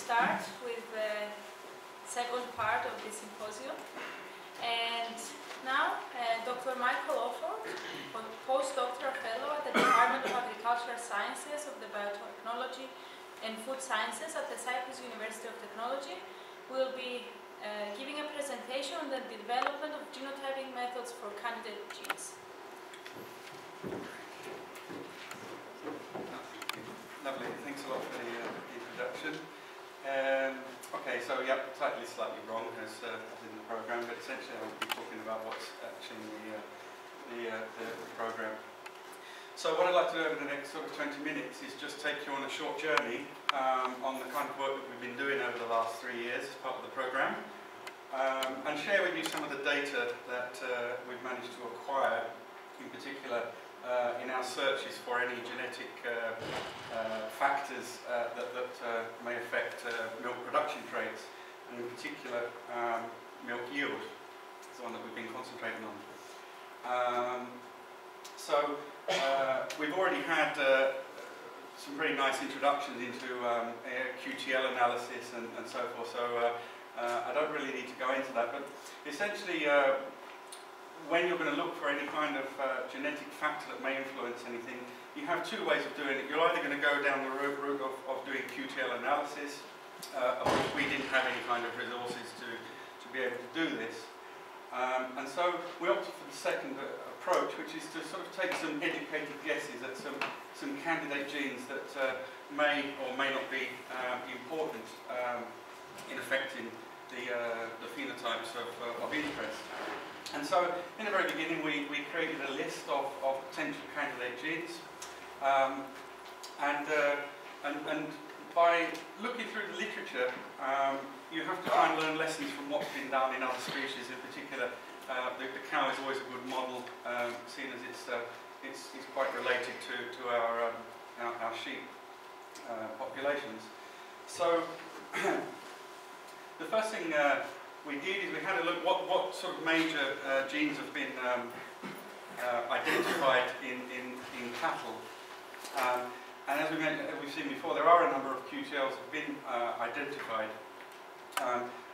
start with the second part of this symposium. And now, Dr. Michael Orford, postdoctoral fellow at the Department of Agricultural Sciences of the Biotechnology and Food Sciences at the Cyprus University of Technology, will be giving a presentation on the development of genotyping methods for candidate genes. Lovely, thanks a lot for the introduction. Okay, so yeah, the title is slightly wrong as in the program, but essentially I will be talking about what's actually in the program. So what I'd like to do over the next sort of 20 minutes is just take you on a short journey on the kind of work that we've been doing over the last 3 years as part of the program, and share with you some of the data that we've managed to acquire, in particular in our searches for any genetic factors that may affect milk production traits, and in particular milk yield is the one that we've been concentrating on. So we've already had some very nice introductions into QTL analysis and so forth, so I don't really need to go into that, but essentially when you're going to look for any kind of genetic factor that may influence anything, you have two ways of doing it. You're either going to go down the route of doing QTL analysis, of which we didn't have any kind of resources to be able to do this. And so we opted for the second approach, which is to sort of take some educated guesses at some candidate genes that may or may not be important in affecting the phenotypes of interest. And so, in the very beginning, we created a list of potential candidate genes, and by looking through the literature, you have to try and learn lessons from what's been done in other species. In particular, the cow is always a good model, seeing as it's quite related to our sheep populations. So, the first thing we did is we had a look what sort of major genes have been identified in cattle. And as we've seen before, there are a number of QTLs that have been identified,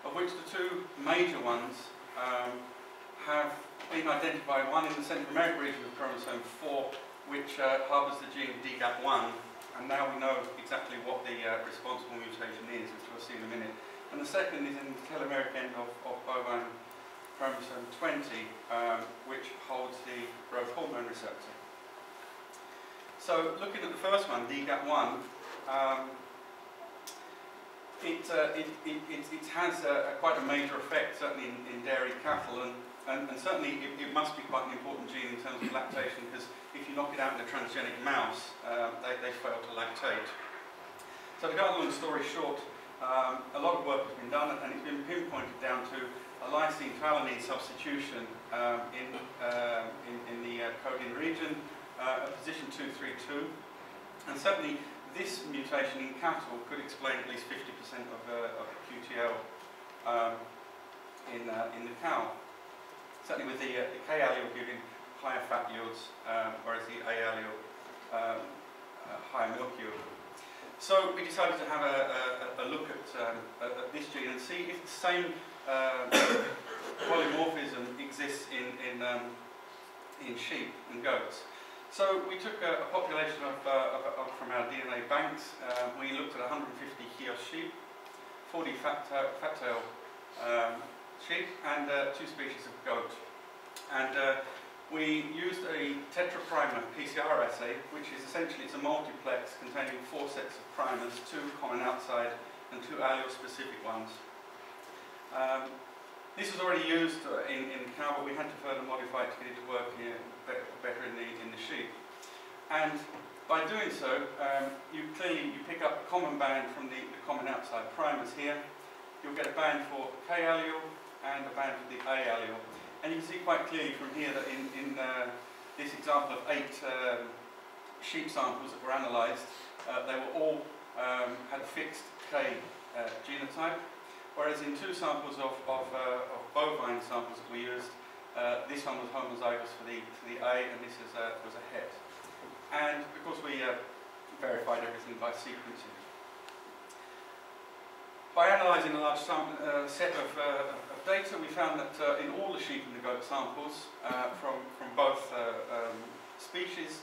of which the two major ones have been identified, one in the Central American region of chromosome 4, which harbours the gene DGAT1, and now we know exactly what the responsible mutation is, which we'll see in a minute. And the second is in the telomeric end of bovine chromosome 20, which holds the growth hormone receptor. So looking at the first one, DGAT1, it has quite a major effect, certainly in dairy cattle, and certainly it must be quite an important gene in terms of lactation, because if you knock it out in a transgenic mouse, they fail to lactate. So to cut a long story short, a lot of work has been done, and it's been pinpointed down to a lysine to alanine substitution in the coding region, position 232, and certainly this mutation in cattle could explain at least 50% of QTL in the cow. Certainly with the K allele giving higher fat yields, whereas the A allele higher milk yield. So we decided to have a look at this gene and see if the same polymorphism exists in sheep and goats. So we took a population from our DNA banks. We looked at 150 Chios sheep, 40 fat-tail sheep, and 2 species of goat. And we used a tetraprimer PCR assay, which is essentially it's a multiplex containing 4 sets of primers, 2 common outside and 2 allele-specific ones. This was already used in cow, but we had to further modify it to get it to work better in the sheep. And by doing so, you pick up a common band from the common outside primers here. You'll get a band for the K allele and a band for the A allele. And you can see quite clearly from here that in this example of 8 sheep samples that were analysed, they were all had a fixed K genotype, whereas in 2 samples of bovine samples that we used, this one was homozygous for the A, and this was a het. And of course we verified everything by sequencing. by analysing a large set of data, we found that in all the sheep and the goat samples from both species,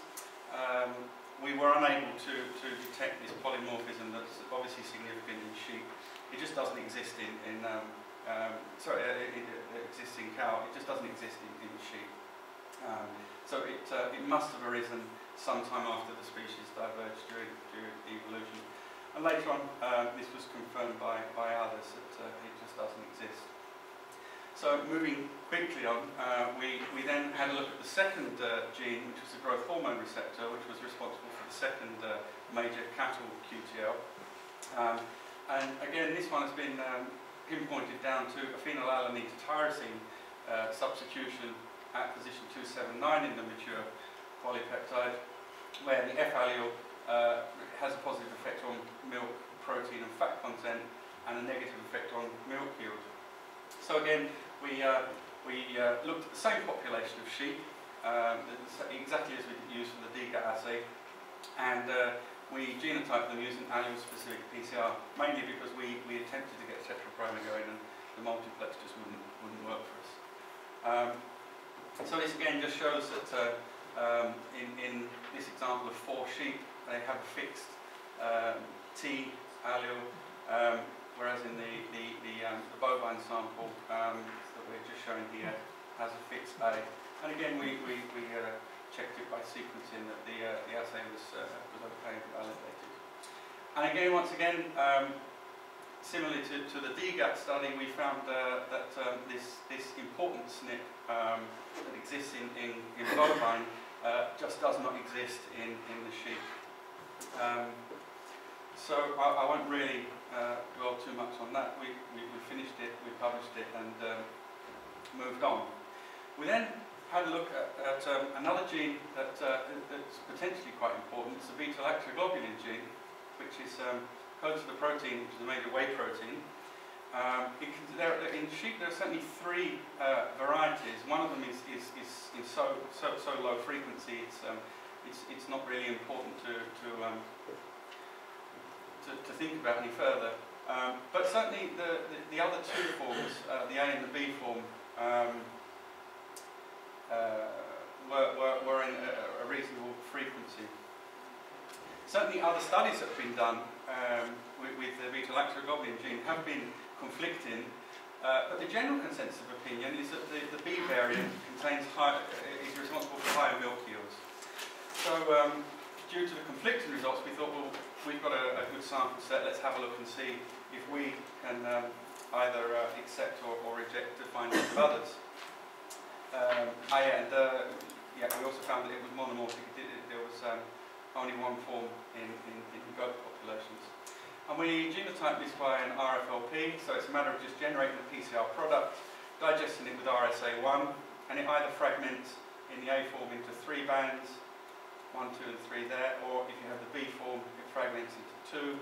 we were unable to detect this polymorphism that's obviously significant in sheep. It just doesn't exist it exists in cow. It just doesn't exist in sheep. So it must have arisen sometime after the species diverged during evolution. And later on, this was confirmed by others that it just doesn't exist. So moving quickly on, we then had a look at the second gene, which was the growth hormone receptor, which was responsible for the second major cattle QTL. And again, this one has been pinpointed down to a phenylalanine to tyrosine substitution at position 279 in the mature polypeptide, where the F allele has a positive effect on milk, protein and fat content, and a negative effect on milk yield. So again, we looked at the same population of sheep, exactly as we used for the DGAT assay, and we genotyped them using allele-specific PCR, mainly because we attempted to get tetrachroma going and the multiplex just wouldn't work for us. So this again just shows that in this example of 4 sheep, they have a fixed T allele, whereas in the bovine sample that we're just showing here has a fixed A. And again, we checked it by sequencing that the assay was okay and validated. And again, once again, similarly to the DGAT study, we found that this important SNP that exists in bovine just does not exist in the sheep. So I won't really dwell too much on that. We finished it, we published it, and moved on. We then had a look at another gene that's potentially quite important. It's the beta-lactoglobulin gene, which is code to the protein, which is a major whey protein. In sheep, there are certainly 3 varieties. One of them is so low frequency, it's not really important to think about any further. But certainly the other 2 forms, the A and the B form, were in a reasonable frequency. Certainly other studies that have been done with the beta-lactoglobulin gene have been conflicting, but the general consensus of opinion is that the B variant is responsible for higher milk yields. So due to the conflicting results, we thought, well, we've got a good sample set, let's have a look and see if we can either accept or reject the findings of others. We also found that it was monomorphic. There was only one form in goat populations. And we genotyped this by an RFLP, so it's a matter of just generating the PCR product, digesting it with RSA1, and it either fragments in the A form into 3 bands, 1, 2 and 3 there, or if you have the B form, it fragments into 2,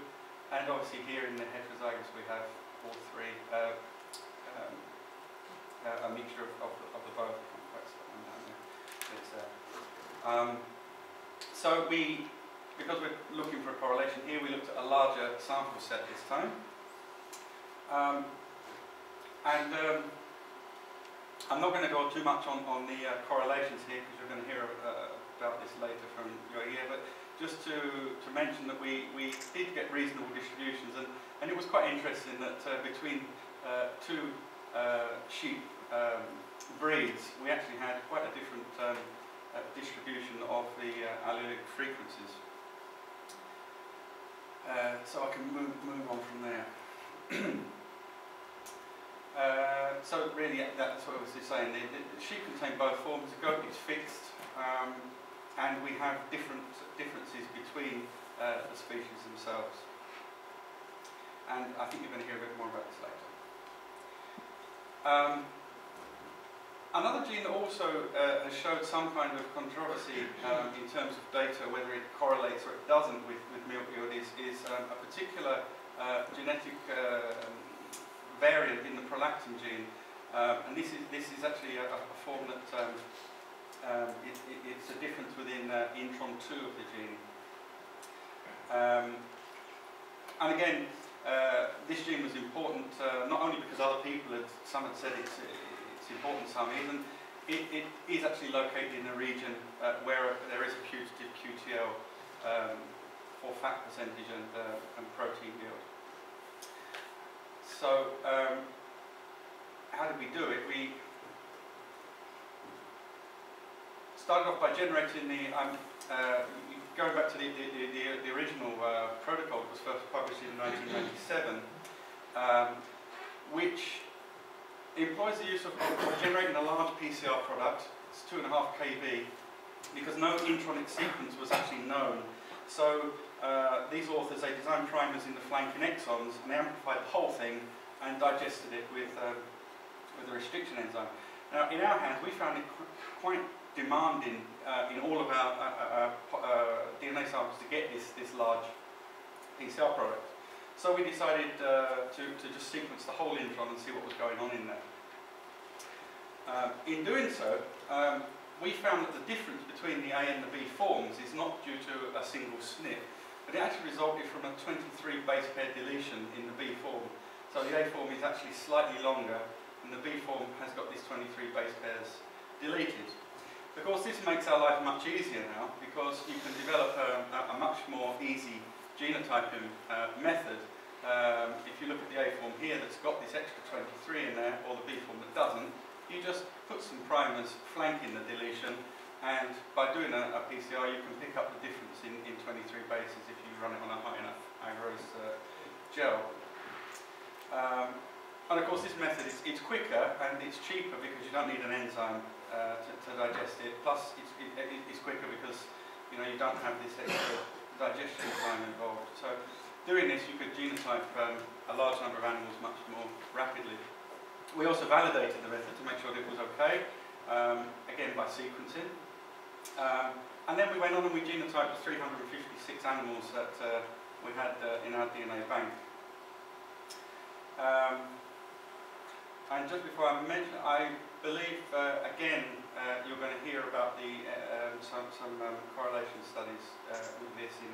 and obviously here in the heterozygous we have all 3, a mixture of the both. So because we're looking for a correlation here, we looked at a larger sample set this time. I'm not going to go too much on the correlations here because you're going to hear about this later from your ear, but just to mention that we did get reasonable distributions, and it was quite interesting that between 2 sheep breeds, we actually had quite a different distribution of the allelic frequencies. So I can move on from there. So really, that's what I was just saying. The sheep contain both forms. The goat is fixed, and we have differences between the species themselves. And I think you're going to hear a bit more about this later. Another gene that also has showed some kind of controversy in terms of data, whether it correlates or it doesn't with milk yield, is a particular genetic variant in the prolactin gene, and this is actually a form that it's a difference within intron 2 of the gene. And again, this gene was important not only because other people some had said it's important, some isn't. It is actually located in a region where there is a putative QTL for fat percentage and protein yield. So how did we do it? We started off by generating the, going back to the original protocol that was first published in 1997, which employs the use of generating a large PCR product. It's 2.5 kb, because no intronic sequence was actually known. So these authors, they designed primers in the flanking exons, and they amplified the whole thing and digested it with the restriction enzyme. Now, in our hands, we found it quite demanding in all of our DNA samples to get this large PCR product. So we decided to just sequence the whole intron and see what was going on in there. In doing so, we found that the difference between the A and the B forms is not due to a single SNP, but it actually resulted from a 23 base pair deletion in the B form. So the A form is actually slightly longer, and the B form has got these 23 base pairs deleted. Of course, this makes our life much easier now, because you can develop a much more easy genotyping method. If you look at the A form here that's got this extra 23 in there, or the B form that doesn't, you just put some primers flanking the deletion, and by doing a PCR you can pick up the difference in 23 bases if you run it on a high enough agarose gel. And of course this method it's quicker and it's cheaper because you don't need an enzyme to digest it, plus it's quicker because you don't have this extra digestion time involved. So doing this, you could genotype a large number of animals much more rapidly. We also validated the method to make sure that it was okay, again by sequencing. And then we went on and we genotyped the 356 animals that we had in our DNA bank. And just before I mention, I believe again you're going to hear about the some correlation studies with this in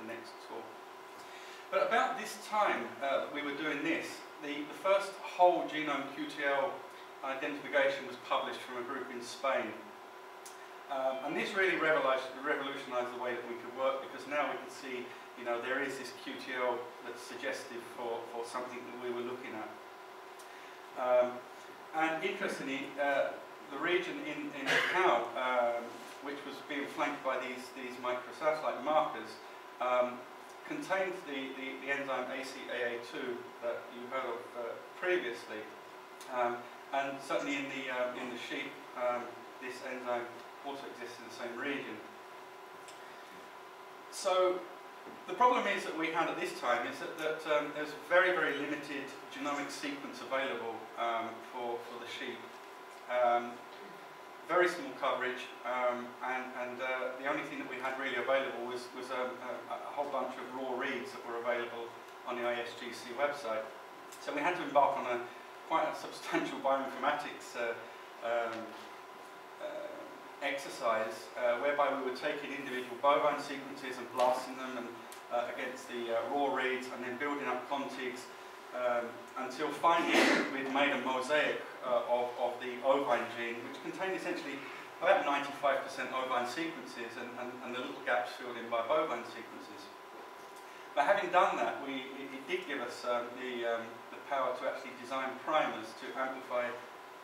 the next talk. But about this time that we were doing this, the first whole genome QTL identification was published from a group in Spain. And this really revolutionised the way that we could work, because now we can see, there is this QTL that's suggestive for something that we were looking at. And interestingly, the region in the cow, which was being flanked by these microsatellite markers, contains the enzyme ACAA2 that you heard of previously, and certainly in the sheep, this enzyme also exists in the same region. So the problem is that we had at this time is that there's very, very limited genomic sequence available for the sheep. Very small coverage, and the only thing that we had really available was a whole bunch of raw reads that were available on the ISGC website. So we had to embark on quite a substantial bioinformatics exercise, whereby we were taking individual bovine sequences and blasting them against the raw reads, and then building up contigs until finally we'd made a mosaic of the ovine gene, which contained essentially about 95% ovine sequences and the little gaps filled in by bovine sequences. But having done that, it did give us the power to actually design primers to amplify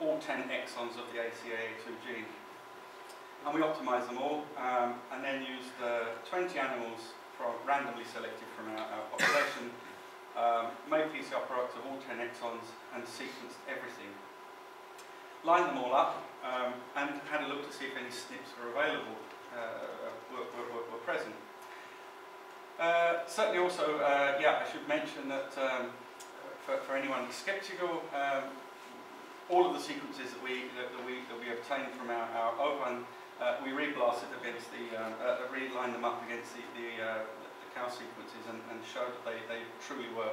all 10 exons of the ACAA2 gene. And we optimized them all, and then used 20 animals randomly selected from our population, made PCR products of all 10 exons, and sequenced everything. Lined them all up, and had a look to see if any SNPs were available, were present. Certainly also, I should mention that for anyone sceptical, all of the sequences that we obtained from our ovine, we reblasted against relined them up against the cow sequences and showed that they truly were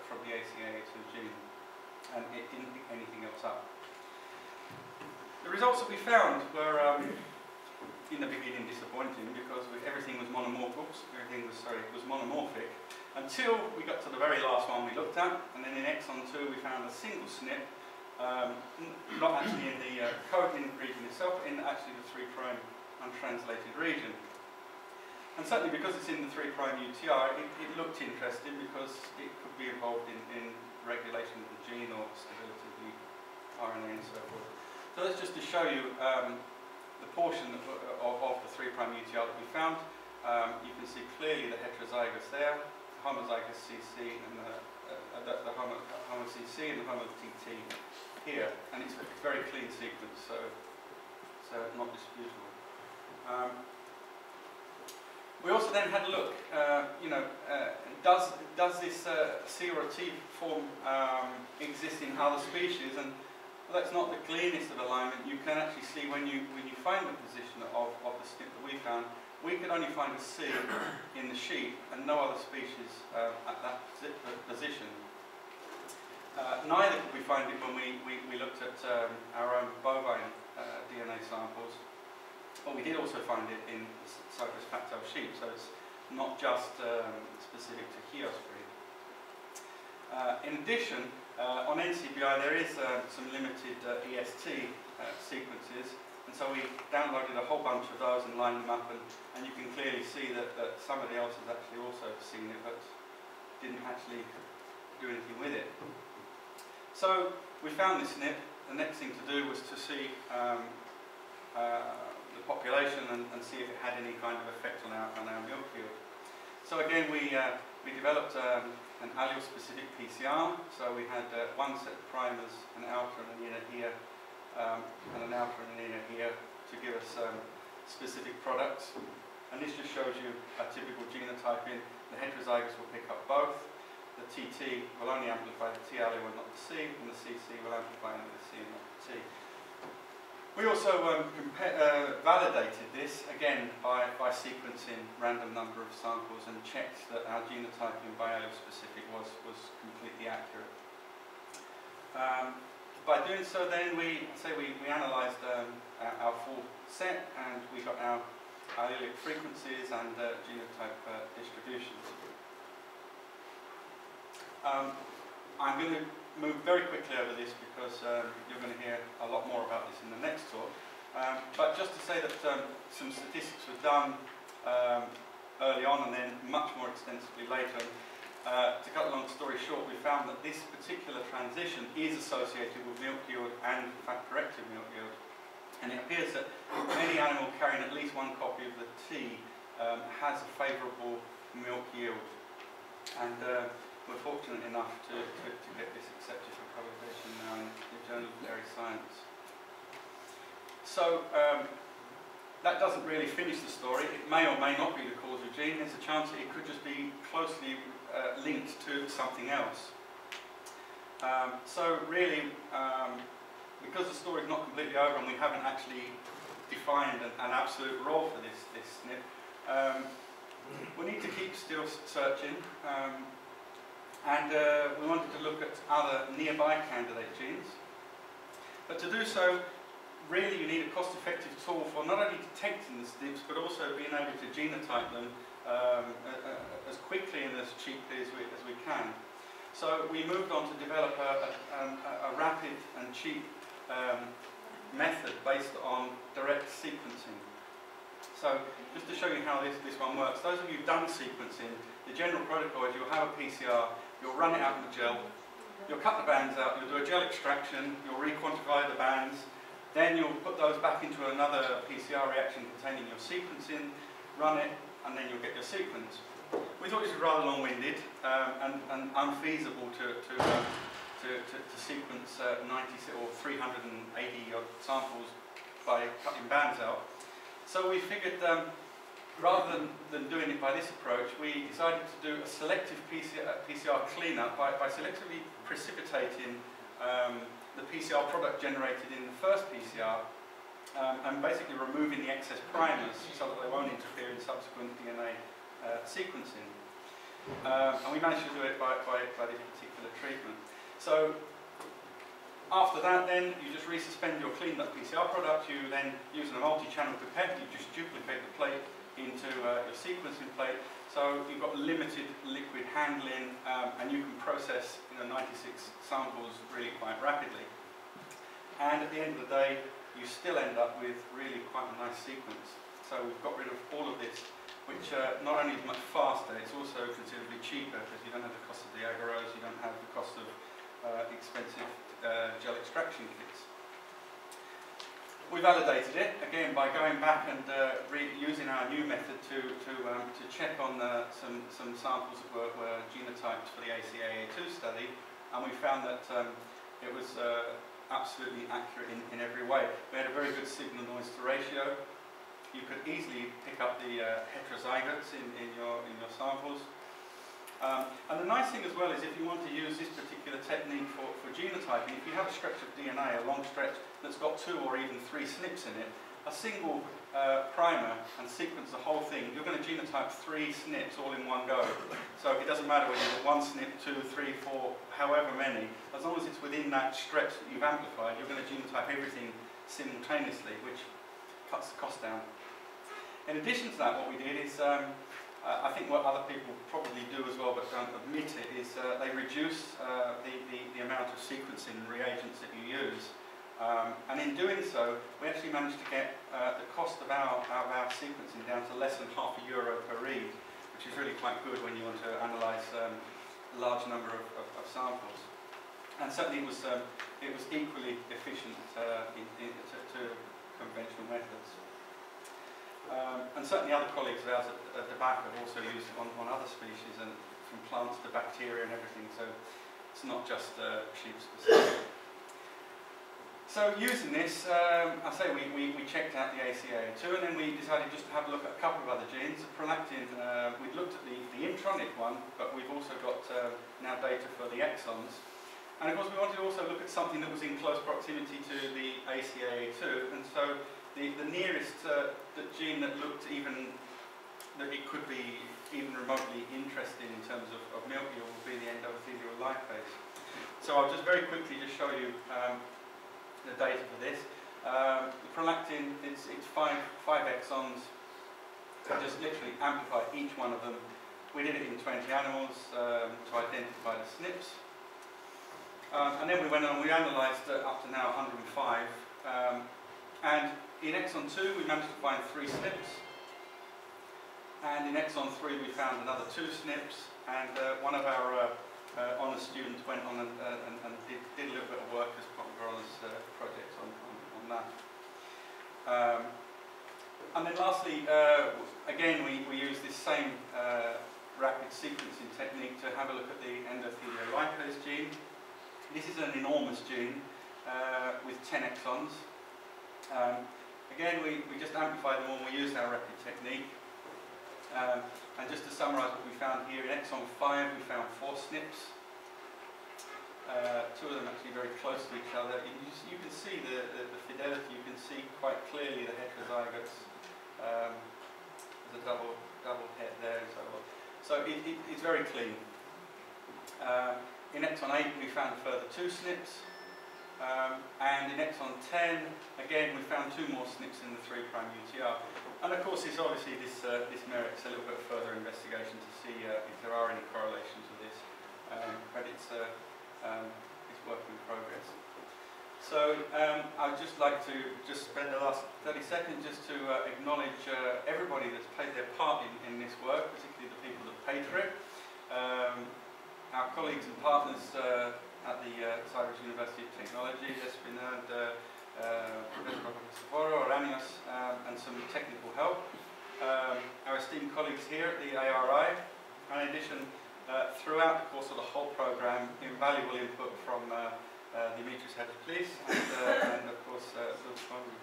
from the ACAA2 gene, and it didn't pick anything else up. The results that we found were, in the beginning, disappointing, because everything was monomorphic. until we got to the very last one we looked at, and then in exon 2 we found a single SNP, not actually in the coding region itself, but in actually the 3' untranslated region. And certainly because it's in the 3' UTR, it looked interesting because it could be involved in regulation of the gene or stability of the RNA and so forth. So that's just to show you the portion of the 3' UTR that we found. You can see clearly the heterozygous there, the homozygous CC and the homo CC and the homo TT here, and it's a very clean sequence, so not disputable. We also then had a look, does this C or a T form exist in other species? And well, that's not the cleanest of alignment. You can actually see when you find the position of the SNP that we found, we could only find a C in the sheep and no other species at that position. Neither could we find it when we looked at our own bovine DNA samples. But we did also find it in Cyprus fat-tail sheep, so it's not just specific to Chios breed. In addition, on NCBI there is some limited EST sequences, and so we downloaded a whole bunch of those and lined them up, and you can clearly see that somebody else has actually also seen it, but didn't actually do anything with it. So we found this SNP. The next thing to do was to see the population and see if it had any kind of effect on our milk yield. So again, we developed an allele-specific PCR. So we had one set of primers, an outer and an inner here, and an outer and an inner here to give us specific products. And this just shows you a typical genotyping. The heterozygous will pick up both. The TT will only amplify the T allele and not the C, and the CC will amplify only the C and not the T. We also validated this, again, by sequencing random number of samples and checked that our genotyping by allele-specific was completely accurate. By doing so then, we analysed our full set, and we got our allelic frequencies and genotype distributions. I'm going to move very quickly over this because you're going to hear a lot more about this in the next talk. But just to say that some statistics were done early on and then much more extensively later. To cut a long story short, we found that this particular transition is associated with milk yield and fat-corrected milk yield. And it appears that any animal carrying at least one copy of the T has a favourable milk yield. And we're fortunate enough to get this accepted for publication now in the Journal of Dairy Science. So that doesn't really finish the story. It may or may not be the causal gene. There's a chance that it could just be closely linked to something else. So really, because the story is not completely over and we haven't actually defined an absolute role for this SNP, we need to keep still searching. And we wanted to look at other nearby candidate genes. But to do so, really you need a cost-effective tool for not only detecting the SNPs, but also being able to genotype them as quickly and as cheaply as we can. So we moved on to develop a rapid and cheap method based on direct sequencing. So just to show you how this one works, those of you who've done sequencing, the general protocol is you'll have a PCR, you'll run it out in the gel, you'll cut the bands out, you'll do a gel extraction, you'll re-quantify the bands, then you'll put those back into another PCR reaction containing your sequencing, run it, and then you'll get your sequence. We thought this was rather long-winded and unfeasible to sequence 90 or 380 odd samples by cutting bands out. So we figured rather than doing it by this approach, we decided to do a selective PCR cleanup by selectively precipitating the PCR product generated in the first PCR and basically removing the excess primers so that they won't interfere in subsequent DNA sequencing. And we managed to do it by this particular treatment. So after that then, you just resuspend your cleaned up PCR product, you then, using a multi-channel pipette, you just duplicate the plate into your sequencing plate. So you've got limited liquid handling, and you can process 96 samples really quite rapidly. And at the end of the day, you still end up with really quite a nice sequence. So we've got rid of all of this, which not only is much faster, it's also considerably cheaper because you don't have the cost of the agar-Is, you don't have the cost of expensive gel extraction kits. We validated it again by going back and using our new method to check on some samples that were genotyped for the ACAA2 study, and we found that it was absolutely accurate in every way. We had a very good signal-noise to ratio. You could easily pick up the heterozygotes in your samples. And the nice thing as well is if you want to use this particular technique for genotyping, if you have a stretch of DNA, a long stretch that's got 2 or even 3 SNPs in it, a single primer and sequence the whole thing, you're going to genotype 3 SNPs all in one go. So it doesn't matter whether you've got 1 SNP, 2, 3, 4, however many, as long as it's within that stretch that you've amplified, you're going to genotype everything simultaneously, which cuts the cost down. In addition to that, what we did is I think what other people probably do as well but don't admit it is they reduce the amount of sequencing reagents that you use. And in doing so, we actually managed to get the cost of our sequencing down to less than €0.50 per read, which is really quite good when you want to analyse a large number of samples. And certainly it was equally efficient to conventional methods. And certainly other colleagues of ours at the back have also used it on other species, and from plants to bacteria and everything, so it's not just sheep specific. So using this, I say we checked out the ACAA2, and then we decided just to have a look at a couple of other genes. The prolactin, we'd looked at the intronic one, but we've also got now data for the exons. And of course we wanted to also look at something that was in close proximity to the ACAA2, and so the nearest gene that looked that it could be even remotely interesting in terms of milk yield would be the endothelial lipase. So I'll just very quickly just show you the data for this. The prolactin, it's 5 exons. I just literally amplify each one of them. We did it in 20 animals to identify the SNPs. And then we went on, we analysed up to now 105. And in exon 2 we managed to find 3 SNPs. And in exon 3 we found another 2 SNPs. And one of our honours students went on and did a little bit of work as part of our honours project on that. And then lastly, again we used this same rapid sequencing technique to have a look at the endothelial lipase gene. This is an enormous gene with 10 exons. Again, we just amplified them all, we used our rapid technique. And just to summarise what we found here, in exon 5 we found 4 SNPs. 2 of them actually very close to each other. You can see the fidelity, you can see quite clearly the heterozygotes. There's a double head there and so on. So it's very clean. In exon 8 we found a further 2 SNPs. And in exon 10, again we found 2 more SNPs in the 3' UTR. And of course this merits a little bit further investigation to see if there are any correlations with this. But it's work in progress. So I'd just like to spend the last 30 seconds just to acknowledge everybody that's played their part in this work, particularly the people that paid for it. Our colleagues and partners at the Cyprus University of Technology, Espinard, Aranios, and some technical help. Our esteemed colleagues here at the A.R.I, and in addition, throughout the course of the whole programme, invaluable input from Dimitris Hadjiplis and of course Luke Swanby.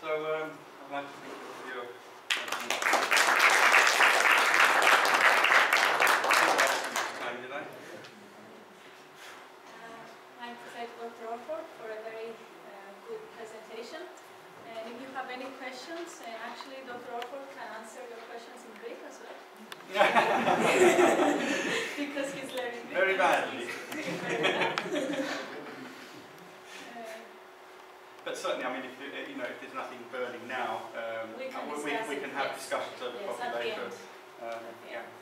So I'd like to thank you for your time today. I'm Dr. Orford for a very good presentation. And if you have any questions, actually Dr. Orford can answer your questions in Greek as well. Because he's learning Greek. Very badly. But certainly, I mean, if there's nothing burning now, we can have discussions over coffee later. Yeah.